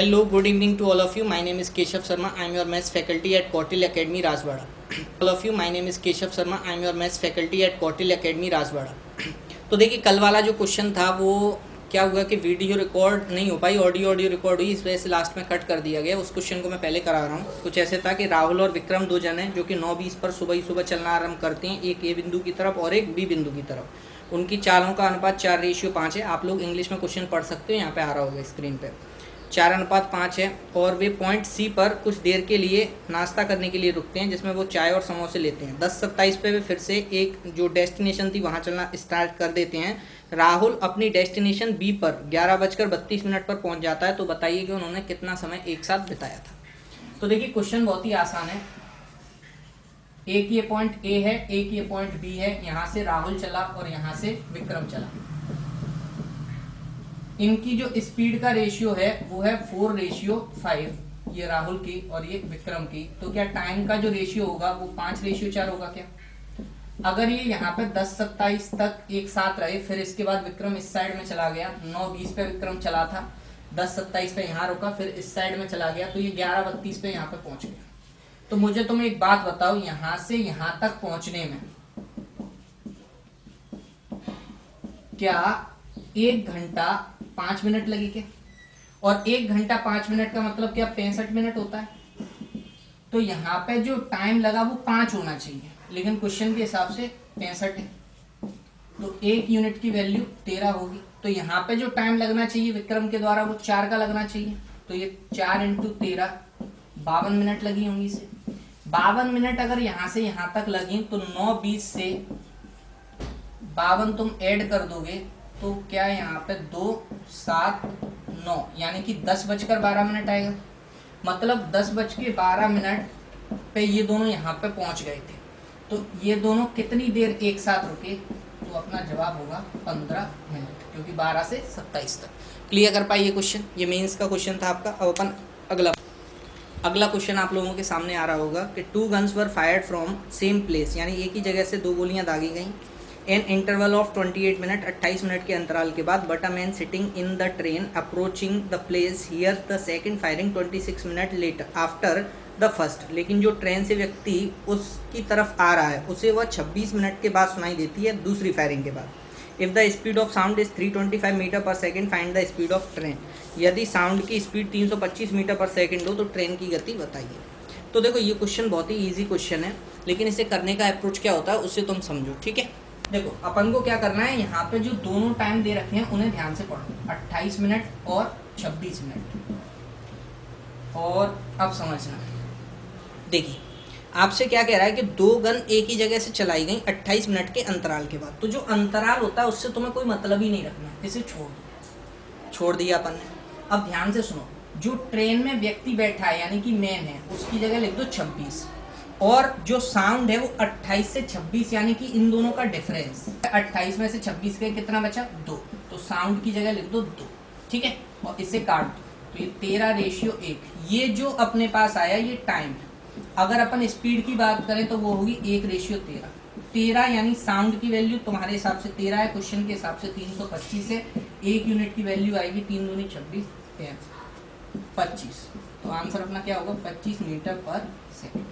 Hello, good evening to all of you. My name is Keshav Sharma. I am your maths faculty at Kautil Academy, Rajwada. All of you, my name is Keshav Sharma. I am your maths faculty at Kautil Academy, Rajwada. तो देखिए कल वाला जो question था वो क्या हुआ कि वीडियो रिकॉर्ड नहीं हो पाई, ऑडियो रिकॉर्ड हुई, इस वजह से लास्ट में कट कर दिया गया। उस क्वेश्चन को मैं पहले करा रहा हूँ। कुछ ऐसे था कि राहुल और विक्रम दो जन हैं जो कि 9:20 पर सुबह ही सुबह चलना आरम्भ करते हैं, एक ए बिंदु की तरफ और एक बी बिंदु की तरफ। उनकी चालों का अनुपात 4:5 है। आप लोग इंग्लिश में क्वेश्चन पढ़ सकते हो, यहाँ पे आ रहा होगा स्क्रीन पे। 4:5 है और वे पॉइंट सी पर कुछ देर के लिए नाश्ता करने के लिए रुकते हैं, जिसमें वो चाय और समोसे लेते हैं। 10:27 पे वे फिर से एक जो डेस्टिनेशन थी वहाँ चलना स्टार्ट कर देते हैं। राहुल अपनी डेस्टिनेशन बी पर 11:32 पर पहुँच जाता है। तो बताइए कि उन्होंने कितना समय एक साथ बिताया था। तो देखिए क्वेश्चन बहुत ही आसान है। एक ये पॉइंट ए है, एक ये पॉइंट बी है। यहाँ से राहुल चला और यहाँ से विक्रम चला। इनकी जो स्पीड का रेशियो है वो है 4:5, ये राहुल की और ये विक्रम की। तो क्या टाइम का जो रेशियो होगा वो 5:4 होगा क्या? अगर ये यहाँ पे 10:27 तक एक साथ रहे, फिर इसके बाद विक्रम इस साइड में चला गया, 9:20 पे विक्रम चला था, 10:27 पे यहाँ रुका, फिर इस साइड में चला गया, तो ये 11:32 पे यहाँ पे पहुंच गया। तो मुझे तुम एक बात बताओ, यहाँ से यहाँ तक पहुंचने में क्या 1 घंटा 5 मिनट लगी क्या? और 1 घंटा 5 मिनट का मतलब क्या 65 मिनट होता है। तो यहाँ पे जो टाइम लगा वो 5 होना चाहिए, लेकिन क्वेश्चन के हिसाब से 65 है। तो 1 यूनिट की वैल्यू 13 होगी। तो यहाँ पे जो टाइम लगना चाहिए विक्रम के द्वारा वो 4 का लगना चाहिए। तो ये 4 × 13 52 मिनट लगी होंगी इसे। 52 मिनट अगर यहाँ से यहाँ तक लगी तो 9:20 से 52 तुम ऐड कर दोगे तो क्या यहाँ पे 2, 7, 9 यानी कि 10:12 आएगा। मतलब 10:12 पे ये दोनों यहाँ पे पहुंच गए थे। तो ये दोनों कितनी देर एक साथ रुके? तो अपना जवाब होगा 15 मिनट, क्योंकि 12 से 27 तक। क्लियर कर पाइए क्वेश्चन? ये मेंस का क्वेश्चन था आपका। अब अपन अगला क्वेश्चन आप लोगों के सामने आ रहा होगा कि 2 guns were fired from same place, यानी एक ही जगह से 2 गोलियां दागी गई। An interval of 28 minute, 28 minute के अंतराल के बाद। But a man sitting in the train approaching the place here the second firing 26 minute later after the first. लेकिन जो ट्रेन से व्यक्ति उसकी तरफ आ रहा है उसे वह 26 मिनट के बाद सुनाई देती है दूसरी फायरिंग के बाद। If the speed of sound is 325 metre per second, find the speed of train. यदि साउंड की स्पीड 325 मीटर पर सेकेंड हो तो ट्रेन की गति बताइए। तो देखो ये क्वेश्चन बहुत ही ईजी क्वेश्चन है, लेकिन इसे करने का अप्रोच क्या होता है उससे तुम समझो, ठीक है। देखो अपन को क्या करना है, यहाँ पे जो दोनों टाइम दे रखे हैं उन्हें ध्यान से पढ़ो, 28 मिनट और 26 मिनट। और अब समझना, देखिए आपसे क्या कह रहा है कि 2 गन एक ही जगह से चलाई गई 28 मिनट के अंतराल के बाद। तो जो अंतराल होता है उससे तुम्हें कोई मतलब ही नहीं रखना, इसे छोड़ दिया अपन ने। अब ध्यान से सुनो, जो ट्रेन में व्यक्ति बैठा है यानी कि मैन है, उसकी जगह लिख दो 26, और जो साउंड है वो 28 से 26 यानी कि इन दोनों का डिफरेंस 28 में से 26 के कितना बचा 2, तो साउंड की जगह लिख दो 2, ठीक है। और इसे काट दो तो ये 13:1। ये जो अपने पास आया ये टाइम। अगर अपन स्पीड की बात करें तो वो होगी 1:13 यानी साउंड की वैल्यू तुम्हारे हिसाब से 13 है, क्वेश्चन के हिसाब से 325 है। 1 यूनिट की वैल्यू आएगी 3 दूनी 26, 25। तो आंसर अपना क्या होगा 25 मीटर पर सेकेंड।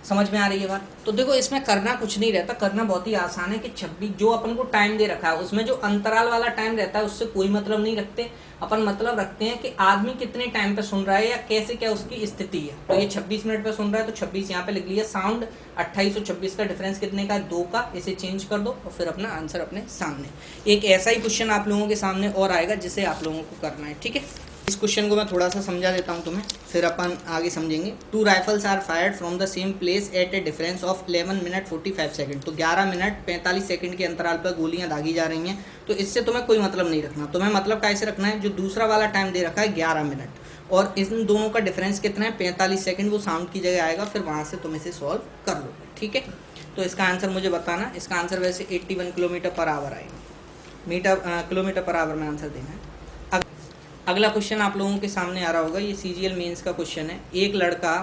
समझ में आ रही है बात? तो देखो इसमें करना कुछ नहीं रहता, करना बहुत ही आसान है कि 26 जो अपन को टाइम दे रखा है उसमें जो अंतराल वाला टाइम रहता है उससे कोई मतलब नहीं रखते अपन। मतलब रखते हैं कि आदमी कितने टाइम पे सुन रहा है या कैसे क्या उसकी स्थिति है। तो ये 26 मिनट पे सुन रहा है तो 26 यहाँ पे लिख लिया। साउंड 28 और 26 का डिफरेंस कितने का? 2 का। इसे चेंज कर दो और फिर अपना आंसर अपने सामने। एक ऐसा ही क्वेश्चन आप लोगों के सामने और आएगा जिसे आप लोगों को करना है, ठीक है। इस क्वेश्चन को मैं थोड़ा सा समझा देता हूँ तुम्हें, फिर अपन आगे समझेंगे। 2 rifles are fired from the same place at a difference of 11 minute 45 second. तो 11 मिनट 45 सेकंड के अंतराल पर गोलियां दागी जा रही हैं। तो इससे तुम्हें कोई मतलब नहीं रखना। तुम्हें मतलब कैसे रखना है, जो दूसरा वाला टाइम दे रखा है 11 मिनट और इन दोनों का डिफरेंस कितना है 45 सेकंड, वो साउंड की जगह आएगा। फिर वहाँ से तुम इसे सॉल्व कर लो, ठीक है। तो इसका आंसर मुझे बताना। इसका आंसर वैसे 81 किलोमीटर पर आवर आएगा। किलोमीटर पर आवर में आंसर देना है। अगला क्वेश्चन आप लोगों के सामने आ रहा होगा, ये CGL मेंस का क्वेश्चन है। एक लड़का,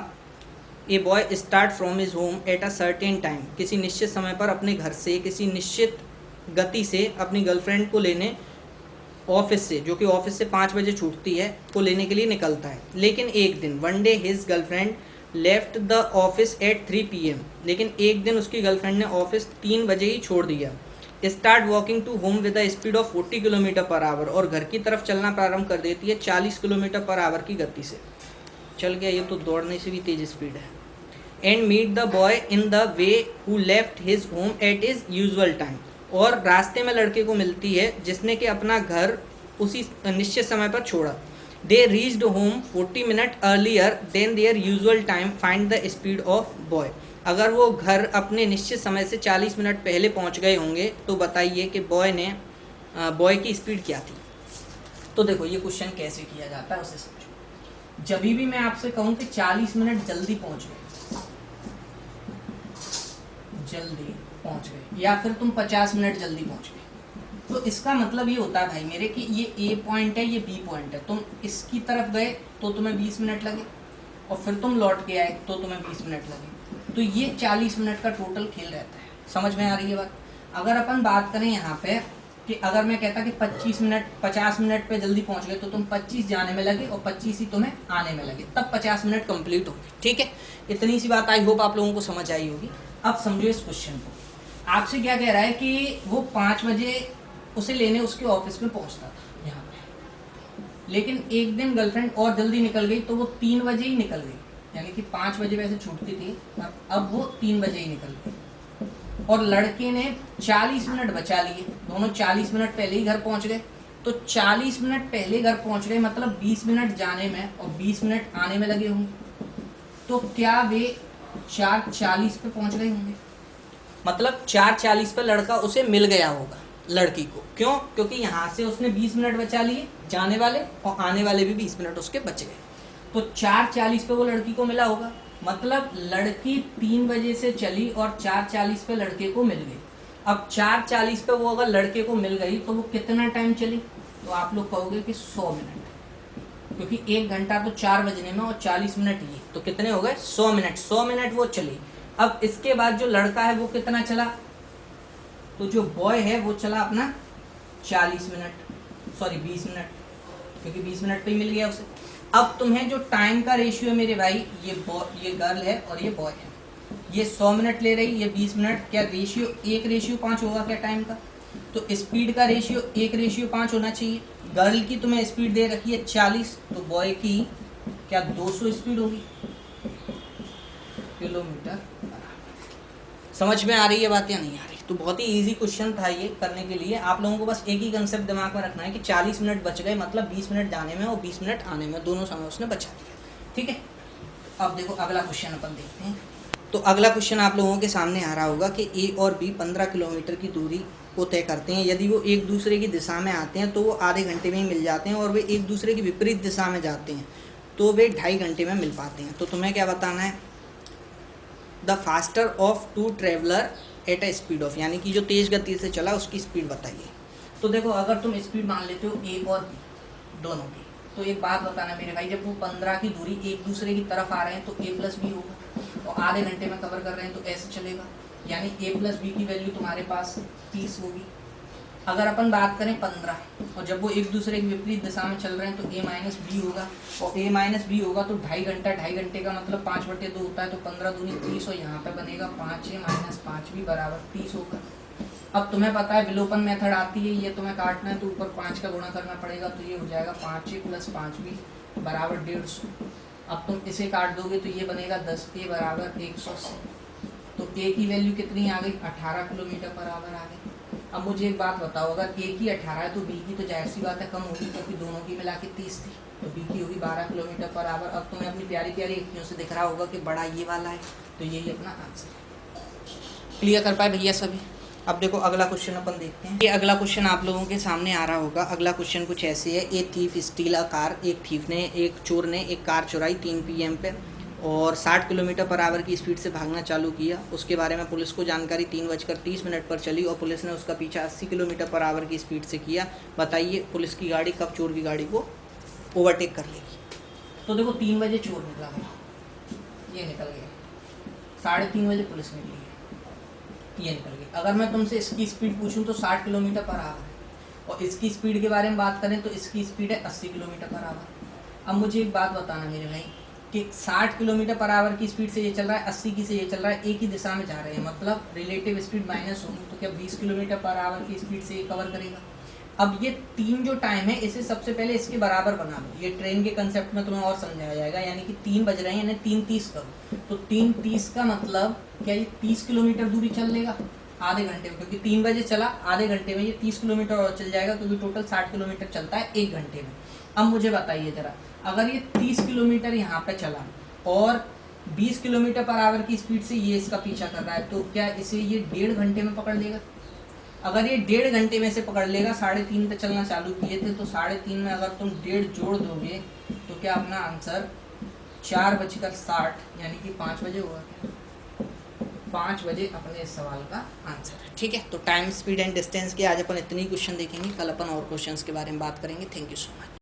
a boy start from his home at a certain time, किसी निश्चित समय पर अपने घर से किसी निश्चित गति से अपनी गर्लफ्रेंड को लेने ऑफिस से, जो कि ऑफिस से 5 बजे छूटती है, को लेने के लिए निकलता है। लेकिन एक दिन, one day his girlfriend left the office at 3 PM, लेकिन एक दिन उसकी गर्लफ्रेंड ने ऑफिस 3 बजे ही छोड़ दिया। Start walking to home with the speed of 40 kilometre per hour, और घर की तरफ चलना प्रारंभ कर देती है 40 किलोमीटर पर आवर की गति से। चल गया, ये तो दौड़ने से भी तेज स्पीड है। And meet the boy in the way who left his home at his usual time, और रास्ते में लड़के को मिलती है जिसने कि अपना घर उसी निश्चित समय पर छोड़ा। They reached home 40 minute earlier than their usual time, find the speed of boy. अगर वो घर अपने निश्चित समय से 40 मिनट पहले पहुंच गए होंगे तो बताइए कि बॉय की स्पीड क्या थी। तो देखो ये क्वेश्चन कैसे किया जाता है उसे समझो। जब भी मैं आपसे कहूँ कि 40 मिनट जल्दी पहुंच गए, या फिर तुम 50 मिनट जल्दी पहुंच गए, तो इसका मतलब ये होता है भाई मेरे कि ये ए पॉइंट है, ये बी पॉइंट है। तुम इसकी तरफ गए तो तुम्हें 20 मिनट लगे, और फिर तुम लौट के आए तो तुम्हें 20 मिनट लगे। तो ये 40 मिनट का टोटल खेल रहता है। समझ में आ रही है बात? अगर अपन बात करें यहाँ पे कि अगर मैं कहता कि 50 मिनट पे जल्दी पहुंच गए, तो तुम 25 जाने में लगे और 25 ही तुम्हें आने में लगे, तब 50 मिनट कंप्लीट हो गए। ठीक है, इतनी सी बात आई होप आप लोगों को समझ आई होगी। अब समझो इस क्वेश्चन को। आपसे क्या कह रहा है कि वो 5 बजे उसे लेने उसके ऑफिस में पहुंचता था यहाँ पे, लेकिन एक दिन गर्लफ्रेंड और जल्दी निकल गई तो वो 3 बजे ही निकल गई, यानी कि 5 बजे वैसे छूटती थी, अब वो 3 बजे ही निकल गई। और लड़के ने 40 मिनट बचा लिए, दोनों 40 मिनट पहले ही घर पहुंच गए। तो 40 मिनट पहले घर पहुंच गए मतलब 20 मिनट जाने में और 20 मिनट आने में लगे होंगे। तो क्या वे 4:40 पे पहुंच गए होंगे? मतलब 4:40 पे लड़का उसे मिल गया होगा लड़की को। क्यों? क्योंकि यहाँ से उसने 20 मिनट बचा लिए जाने वाले, और आने वाले भी 20 मिनट उसके बच गए। तो 4:40 पे वो लड़की को मिला होगा, मतलब लड़की 3 बजे से चली और 4:40 पे लड़के को मिल गई। अब 4:40 पे वो अगर लड़के को मिल गई तो वो कितना टाइम चली? तो आप लोग कहोगे कि 100 मिनट, क्योंकि 1 घंटा तो 4 बजने में और 40 मिनट ये, तो कितने हो गए? 100 मिनट। 100 मिनट वो चली। अब इसके बाद जो लड़का है वो कितना चला? तो जो बॉय है वो चला अपना 20 मिनट, क्योंकि 20 मिनट पे ही मिल गया उसे। अब तुम्हें जो टाइम का रेशियो है मेरे भाई, ये गर्ल है और ये बॉय है, ये 100 मिनट ले रही, ये 20 मिनट। क्या रेशियो 1:5 होगा क्या टाइम का? तो स्पीड का रेशियो 1:5 होना चाहिए। गर्ल की तुम्हें स्पीड दे रखी है 40, तो बॉय की क्या 200 स्पीड होगी किलोमीटर। समझ में आ रही है बात या नहीं आ रही? तो बहुत ही इजी क्वेश्चन था ये करने के लिए। आप लोगों को बस एक ही कंसेप्ट दिमाग में रखना है कि 40 मिनट बच गए, मतलब 20 मिनट जाने में और 20 मिनट आने में, दोनों समय उसने बचा दिया। ठीक है, अब देखो अगला क्वेश्चन अपन देखते हैं। तो अगला क्वेश्चन आप लोगों के सामने आ रहा होगा कि ए और बी 15 किलोमीटर की दूरी को तय करते हैं। यदि वो एक दूसरे की दिशा में आते हैं तो वो आधे घंटे में ही मिल जाते हैं, और वे एक दूसरे की विपरीत दिशा में जाते हैं तो वे 2.5 घंटे में मिल पाते हैं। तो तुम्हें क्या बताना है? The faster of two traveller at a speed of, यानी कि जो तेज गति से चला उसकी स्पीड बताइए। तो देखो अगर तुम स्पीड मान लेते हो ए और बी दोनों की, तो एक बात बताना मेरे भाई, जब वो 15 की दूरी एक दूसरे की तरफ आ रहे हैं तो ए प्लस बी होगा, और आधे घंटे में कवर कर रहे हैं तो ऐसे चलेगा, यानी ए प्लस बी की वैल्यू तुम्हारे पास 30 होगी। अगर अपन बात करें 15, और जब वो एक दूसरे की विपरीत दिशा में चल रहे हैं तो ए माइनस बी होगा, और ए माइनस बी होगा तो 2.5 घंटा, 2.5 घंटे का मतलब 5/2 होता है, तो 15 दूनी 30, और यहाँ पे बनेगा 5a माइनस 5 भी बराबर 30 होगा। अब तुम्हें पता है विलोपन मेथड आती है, ये तुम्हें काटना है तो ऊपर 5 का गुणा करना पड़ेगा, तो ये हो जाएगा 5a प्लस 5 भी बराबर 150। अब तुम इसे काट दोगे तो ये बनेगा 10a बराबर 180। तो ए की वैल्यू कितनी आ गई? 18 किलोमीटर पर आवर आ गई। अब मुझे एक बात बताओ, अगर ए की 18 है तो बी की तो जाहिर सी बात है कम होगी, क्योंकि दोनों की मिला के 30 थी, तो बी की होगी 12 किलोमीटर पर आवर। अब तुम्हें अपनी प्यारी प्यारी अखियों से दिख रहा होगा कि बड़ा ये वाला है, तो यही अपना आंसर है। क्लियर कर पाए भैया सभी? अब देखो अगला क्वेश्चन अपन देखते हैं। ये अगला क्वेश्चन आप लोगों के सामने आ रहा होगा। अगला क्वेश्चन कुछ ऐसे है, a thief steel a car, एक चोर ने एक कार चुराई 3 PM पे और 60 किलोमीटर पर आवर की स्पीड से भागना चालू किया। उसके बारे में पुलिस को जानकारी 3:30 पर चली और पुलिस ने उसका पीछा 80 किलोमीटर पर आवर की स्पीड से किया। बताइए पुलिस की गाड़ी कब चोर की गाड़ी को ओवरटेक कर लेगी? तो देखो 3 बजे चोर निकला है, ये निकल गया, 3:30 बजे पुलिस निकली है, ये निकल गई। अगर मैं तुमसे इसकी स्पीड पूछूं तो 60 किलोमीटर पर आवर है, और इसकी स्पीड के बारे में बात करें तो इसकी स्पीड है 80 किलोमीटर पर आवर। अब मुझे एक बात बताना मेरे भाई कि 60 किलोमीटर पर आवर की स्पीड से ये चल रहा है, 80 की से ये चल रहा है, एक ही दिशा में जा रहे हैं, मतलब रिलेटिव स्पीड माइनस होगी, तो क्या 20 किलोमीटर पर आवर की स्पीड से ये कवर करेगा। अब ये 3 जो टाइम है इसे सबसे पहले इसके बराबर बना लो, ये ट्रेन के कंसेप्ट में तुम्हें और समझाया जाएगा, यानी कि 3 बज रहे हैं यानी 3:30 करो, तो 3:30 का मतलब क्या ये 30 किलोमीटर दूरी चल लेगा आधे घंटे में, क्योंकि 3 बजे चला, आधे घंटे में ये 30 किलोमीटर और चल जाएगा, क्योंकि टोटल 60 किलोमीटर चलता है 1 घंटे में। अब मुझे बताइए जरा, अगर ये 30 किलोमीटर यहाँ पे चला और 20 किलोमीटर पर आवर की स्पीड से ये इसका पीछा कर रहा है, तो क्या इसे ये 1.5 घंटे में पकड़ लेगा। अगर ये 1.5 घंटे में से पकड़ लेगा, 3:30 पे चलना चालू किए थे, तो 3:30 में अगर तुम 1.5 जोड़ दोगे तो क्या अपना आंसर 4:60 यानी कि 5 बजे हुआ। 5 बजे अपने इस सवाल का आंसर है। ठीक है, तो टाइम, स्पीड एंड डिस्टेंस के आज अपन इतने ही क्वेश्चन देखेंगे, कल अपन और क्वेश्चंस के बारे में बात करेंगे। Thank you so much.